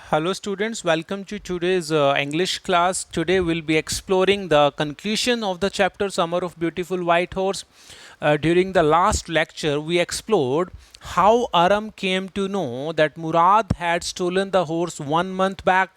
Hello students, welcome to today's English class. Today we'll be exploring the conclusion of the chapter Summer of Beautiful White Horse. During the last lecture, we explored how Aram came to know that Murad had stolen the horse 1 month back.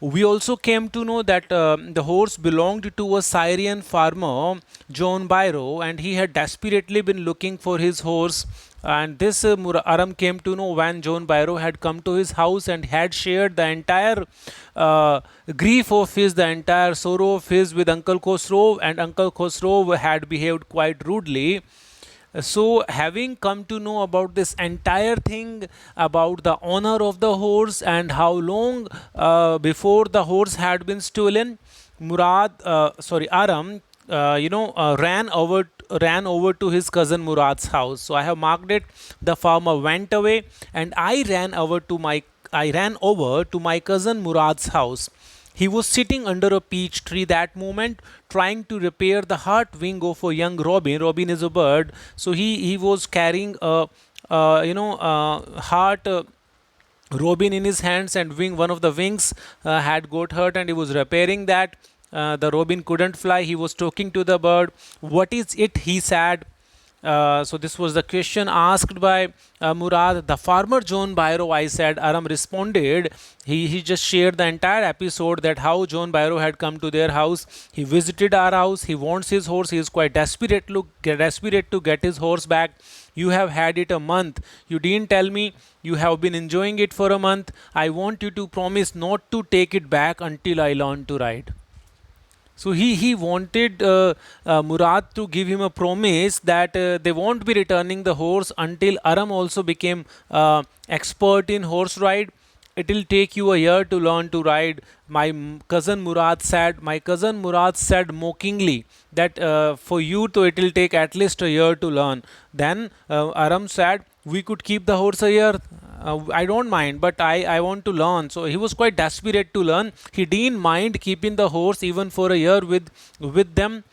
We also came to know that the horse belonged to a Syrian farmer, John Byro, and he had desperately been looking for his horse. And this Aram came to know when John Byro had come to his house and had shared the entire grief of his, the entire sorrow of his with Uncle Khosrow, and Uncle Khosrow had behaved quite rudely. So, having come to know about this entire thing, about the honor of the horse and how long before the horse had been stolen, Aram, ran over to his cousin Murad's house. So I have marked it. The farmer went away, and I ran over to my cousin Murad's house. He was sitting under a peach tree that moment, trying to repair the hurt wing of a young robin. Robin is a bird, so he was carrying a heart. Robin in his hands, and one of the wings had got hurt, and he was repairing that. The robin couldn't fly. He was talking to the bird. What is it? He said. So this was the question asked by Murad. The farmer John Byro, I said. Aram responded. He just shared the entire episode, that how John Byro had come to their house. He visited our house. He wants his horse. He is quite desperate to get his horse back. You have had it a month. You didn't tell me you have been enjoying it for a month. I want you to promise not to take it back until I learn to ride. So he wanted Murad to give him a promise that they won't be returning the horse until Aram also became expert in horse ride. It will take you a year to learn to ride. My cousin Murad said. My cousin Murad said mockingly that for you to it will take at least a year to learn. Then Aram said, we could keep the horse a year. I don't mind, but I want to learn. So he was quite desperate to learn. He didn't mind keeping the horse even for a year with them.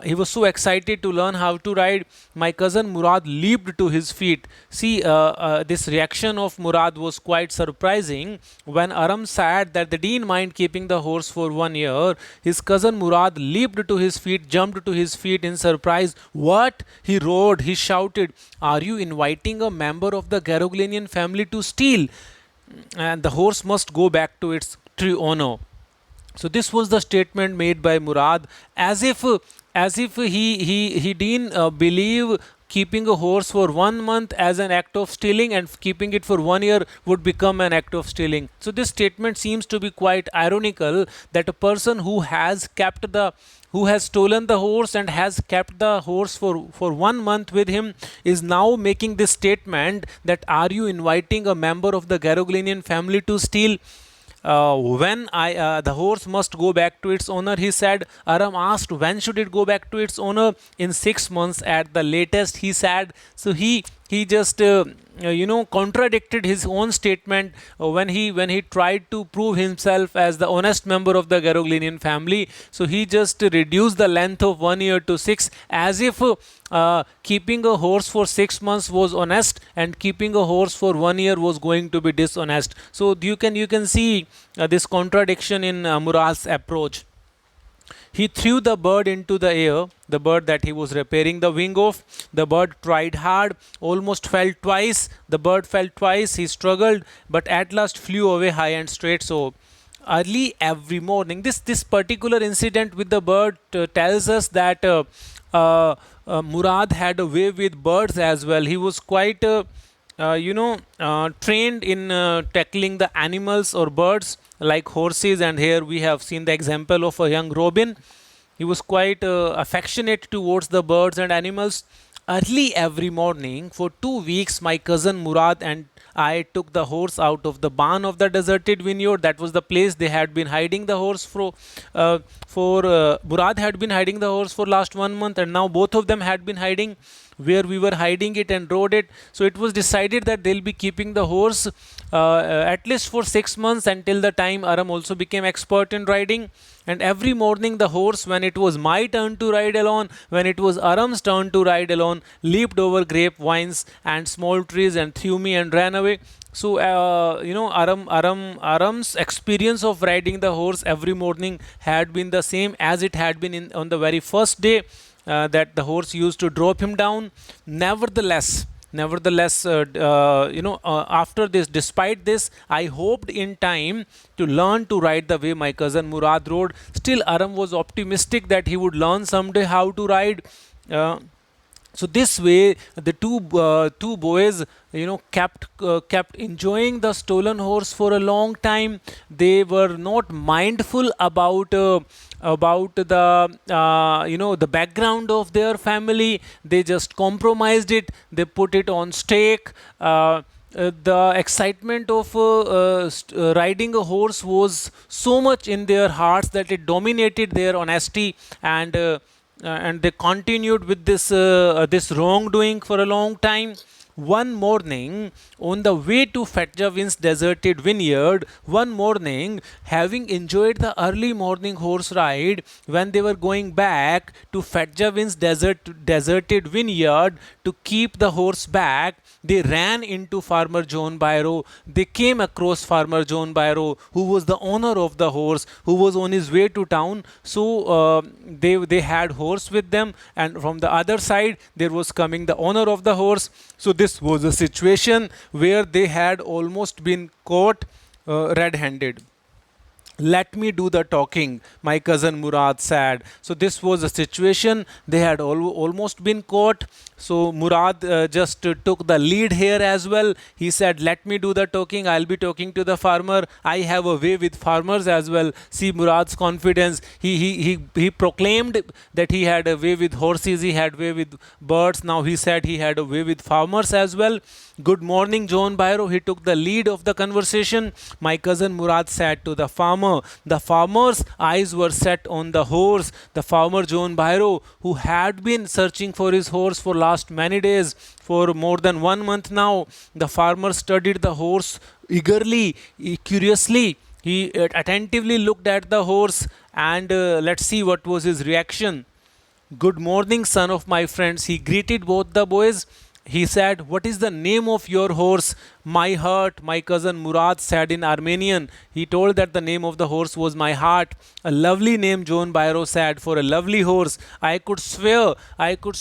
He was so excited to learn how to ride. My cousin Murad leaped to his feet. See, this reaction of Murad was quite surprising. When Aram said that they didn't mind keeping the horse for 1 year, his cousin Murad leaped to his feet, jumped to his feet in surprise. What? He roared, he shouted, are you inviting a member of the Garoglanian family to steal? And the horse must go back to its true owner. So this was the statement made by Murad, as if he didn't believe keeping a horse for 1 month as an act of stealing, and keeping it for 1 year would become an act of stealing. So this statement seems to be quite ironical, that a person who has stolen the horse and has kept the horse for 1 month with him is now making this statement, that are you inviting a member of the Garoglanian family to steal? When the horse must go back to its owner, he said. Aram asked, when should it go back to its owner? In 6 months at the latest, he said. So he just contradicted his own statement when he tried to prove himself as the honest member of the Garoglanian family. So he just reduced the length of 1 year to 6, as if keeping a horse for 6 months was honest, and keeping a horse for 1 year was going to be dishonest. So you can see this contradiction in Murad's approach. He threw the bird into the air, the bird that he was repairing the wing of. The bird tried hard, almost fell twice. The bird fell twice. He struggled, but at last flew away high and straight. So early every morning, this particular incident with the bird tells us that Murad had a way with birds as well. He was quite trained in tackling the animals or birds like horses, and here we have seen the example of a young robin. He was quite affectionate towards the birds and animals. Early every morning for 2 weeks, my cousin Murad and I took the horse out of the barn of the deserted vineyard. That was the place they had been hiding the horse for Murad had been hiding the horse for last 1 month, and now both of them had been hiding where we were hiding it and rode it. So it was decided that they'll be keeping the horse at least for 6 months, until the time Aram also became expert in riding. And every morning the horse, when it was my turn to ride alone, when it was Aram's turn to ride alone, leaped over grapevines and small trees and threw me and ran away. So Aram's experience of riding the horse every morning had been the same as it had been on the very first day that the horse used to drop him down. Nevertheless, after this, despite this, I hoped in time to learn to ride the way my cousin Murad rode. Still, Aram was optimistic that he would learn someday how to ride. Uh, so this way, the two boys, kept enjoying the stolen horse for a long time. They were not mindful about the background of their family. They just compromised it. They put it on stake. The excitement of riding a horse was so much in their hearts that it dominated their honesty, and they continued with this wrongdoing for a long time. One morning, on the way to Fetjavin's deserted vineyard, one morning, having enjoyed the early morning horse ride, when they were going back to Fetjavin's deserted vineyard to keep the horse back, they ran into Farmer John Byro. They came across Farmer John Byro, who was the owner of the horse, who was on his way to town. So they had horse with them, and from the other side there was coming the owner of the horse. So this was a situation where they had almost been caught red-handed. Let me do the talking, my cousin Murad said. So this was a situation. They had almost been caught. So Murad just took the lead here as well. He said, let me do the talking. I'll be talking to the farmer. I have a way with farmers as well. See Murad's confidence. He proclaimed that he had a way with horses. He had a way with birds. Now he said he had a way with farmers as well. Good morning, John Byro. He took the lead of the conversation. My cousin Murad said to the farmer. The farmer's eyes were set on the horse. The farmer John Byro, who had been searching for his horse for last many days, for more than 1 month now, the farmer studied the horse eagerly, curiously. He attentively looked at the horse, and let's see what was his reaction. Good morning, son of my friends. He greeted both the boys. He said, what is the name of your horse? My heart, my cousin Murad said in Armenian. He told that the name of the horse was my heart. A lovely name, John Byro said, for a lovely horse. I could I could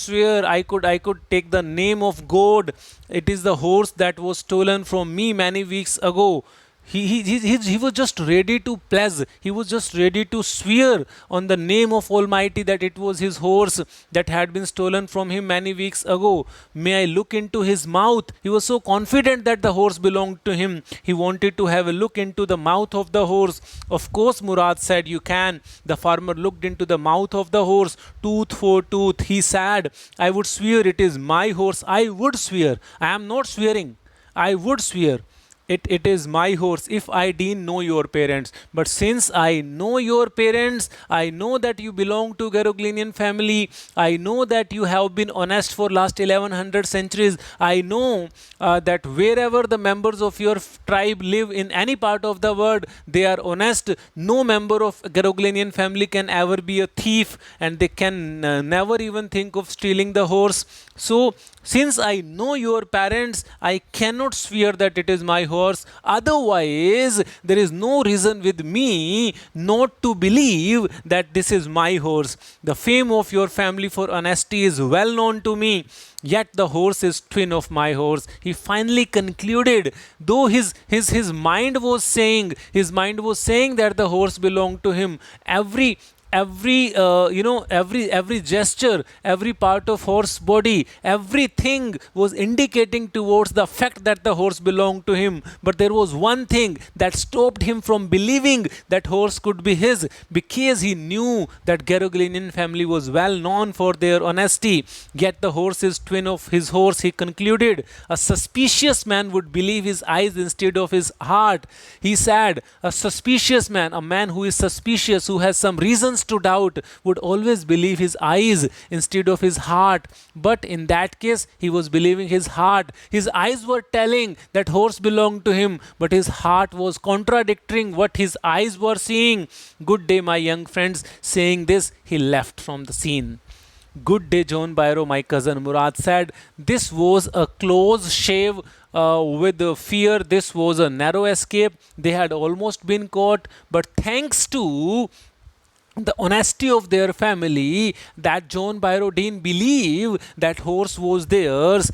take the name of God. It is the horse that was stolen from me many weeks ago. He was just ready to pledge. He was just ready to swear on the name of Almighty that it was his horse that had been stolen from him many weeks ago. May I look into his mouth? He was so confident that the horse belonged to him. He wanted to have a look into the mouth of the horse. Of course, Murad said, you can. The farmer looked into the mouth of the horse, tooth for tooth. He said, I would swear it is my horse. I would swear. I am not swearing. I would swear. It is my horse if I didn't know your parents. But since I know your parents, I know that you belong to Garoglinian family. I know that you have been honest for last 1100 centuries. I know that wherever the members of your tribe live in any part of the world, they are honest. No member of Garoglinian family can ever be a thief, and they can never even think of stealing the horse. So since I know your parents, I cannot swear that it is my horse. Otherwise, there is no reason with me not to believe that this is my horse. The fame of your family for honesty is well known to me. Yet the horse is twin of my horse. He finally concluded, though his mind was saying that the horse belonged to him. Every gesture, every part of horse body, everything was indicating towards the fact that the horse belonged to him. But there was one thing that stopped him from believing that horse could be his, because he knew that Garoglinian family was well known for their honesty. Yet the horse is twin of his horse, he concluded. A suspicious man would believe his eyes instead of his heart. He said, a suspicious man, a man who is suspicious, who has some reasons stood out, would always believe his eyes instead of his heart. But in that case, he was believing his heart. His eyes were telling that horse belonged to him, but his heart was contradicting what his eyes were seeing. Good day, my young friends. Saying this, he left from the scene. Good day, John Byro, my cousin Murad said. This was a close shave with fear. This was a narrow escape. They had almost been caught, but thanks to the honesty of their family, that John Byro didn't believe that horse was theirs.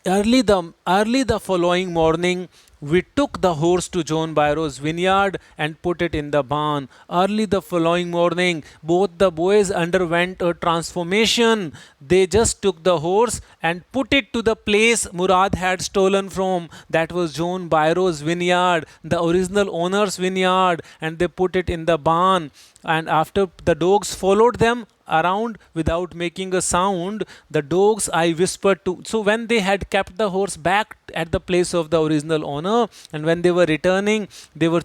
Early the following morning, we took the horse to John Byro's vineyard and put it in the barn. Early the following morning, both the boys underwent a transformation. They just took the horse and put it to the place Murad had stolen from. That was John Byro's vineyard, the original owner's vineyard, and they put it in the barn. And after the dogs followed them around without making a sound, the dogs I whispered to. So when they had kept the horse back at the place of the original owner, and when they were returning, the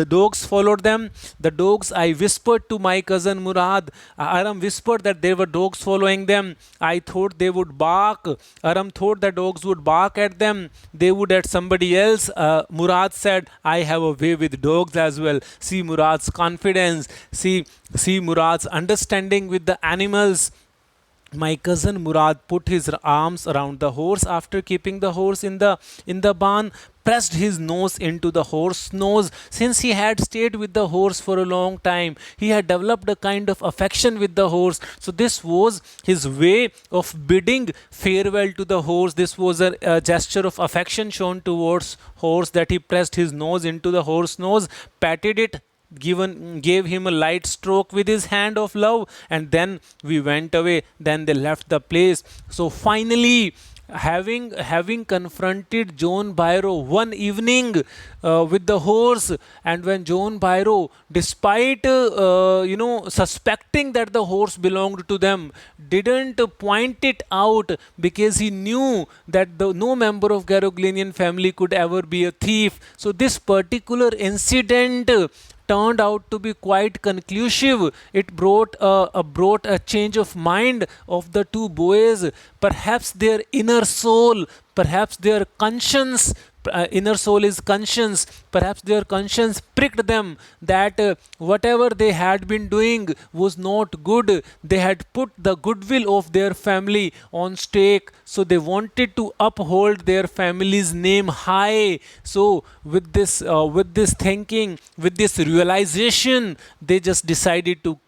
dogs followed them. The dogs I whispered to my cousin Murad. Aram whispered that there were dogs following them. I thought they would bark. Aram thought the dogs would bark at them. They would at somebody else. Murad said, I have a way with dogs as well. See Murad's confidence. See Murad's understanding with the animals. My cousin Murad put his arms around the horse after keeping the horse in the barn, pressed his nose into the horse's nose. Since he had stayed with the horse for a long time, he had developed a kind of affection with the horse. So this was his way of bidding farewell to the horse. This was a gesture of affection shown towards horse, that he pressed his nose into the horse's nose, patted it, gave him a light stroke with his hand of love, and then we went away. Then they left the place. So finally, having confronted John Byro one evening with the horse, and when John Byro, despite suspecting that the horse belonged to them, didn't point it out, because he knew that no member of Garogleanian family could ever be a thief. So this particular incident turned out to be quite conclusive. It brought a change of mind of the two boys. Perhaps their inner soul, perhaps their conscience, inner soul is conscience, perhaps their conscience pricked them that whatever they had been doing was not good. They had put the goodwill of their family on stake, so they wanted to uphold their family's name high. So with this thinking, with this realization, they just decided to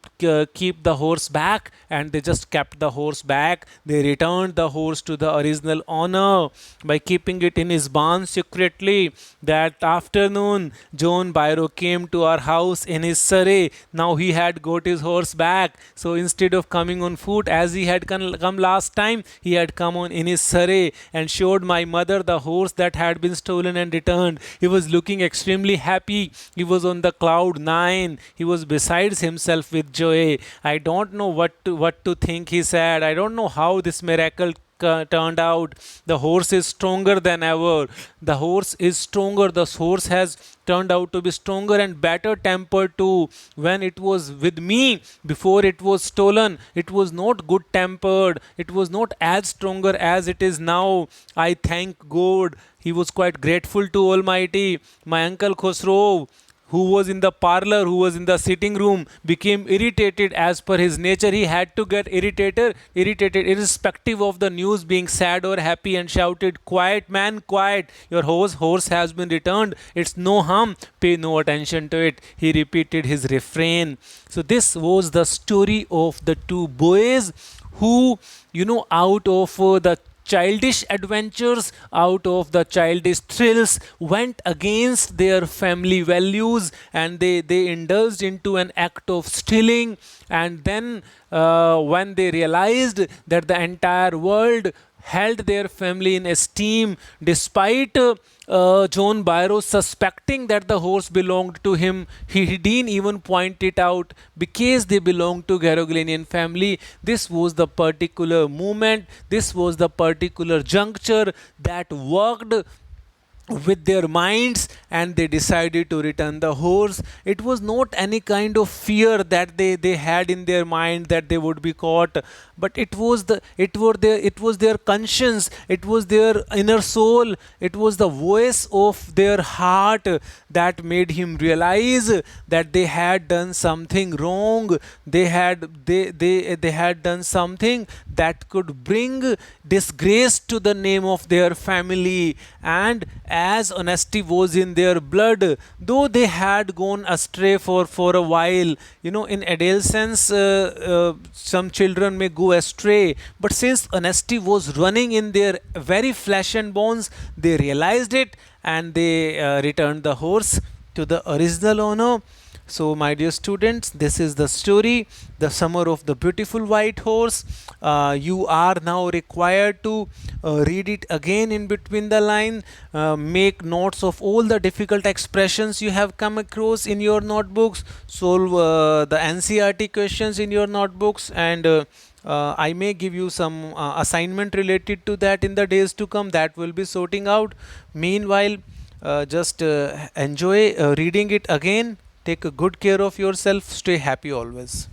keep the horse back, and they just kept the horse back. They returned the horse to the original owner by keeping it in his barn secretly. That afternoon, John Byro came to our house in his surrey. Now he had got his horse back. So instead of coming on foot as he had come last time, he had come on in his surrey and showed my mother the horse that had been stolen and returned. He was looking extremely happy. He was on the cloud nine. He was besides himself with joy. I don't know what to think, he said. I don't know how this miracle turned out. The horse is stronger than ever. The horse is stronger. The horse has turned out to be stronger and better tempered too. When it was with me before it was stolen, it was not good tempered. It was not as stronger as it is now. I thank God. He was quite grateful to Almighty. My uncle Khosrow, who was in the parlor, who was in the sitting room, became irritated. As per his nature, he had to get irritated irrespective of the news being sad or happy, and shouted, quiet man, quiet, your horse has been returned, it's no harm, pay no attention to it. He repeated his refrain. So this was the story of the two boys who, out of the childish adventures, out of the childish thrills, went against their family values, and they indulged into an act of stealing. And then when they realized that the entire world held their family in esteem, despite John Byro suspecting that the horse belonged to him, he didn't even point it out because they belonged to Garogleanian family. This was the particular moment, this was the particular juncture that worked with their minds and they decided to return the horse. It was not any kind of fear that they had in their mind that they would be caught, but it was their conscience, it was their inner soul, it was the voice of their heart that made him realize that they had done something wrong. They had done something that could bring disgrace to the name of their family. And as honesty was in their blood, though they had gone astray for a while, in adolescence, some children may go astray, but since honesty was running in their very flesh and bones, they realized it, and they returned the horse to the original owner. So, my dear students, this is the story, The Summer of the Beautiful White Horse. You are now required to read it again in between the line, make notes of all the difficult expressions you have come across in your notebooks, solve the NCERT questions in your notebooks, and I may give you some assignment related to that in the days to come that will be sorting out. Meanwhile, just enjoy reading it again. Take a good care of yourself. Stay happy always.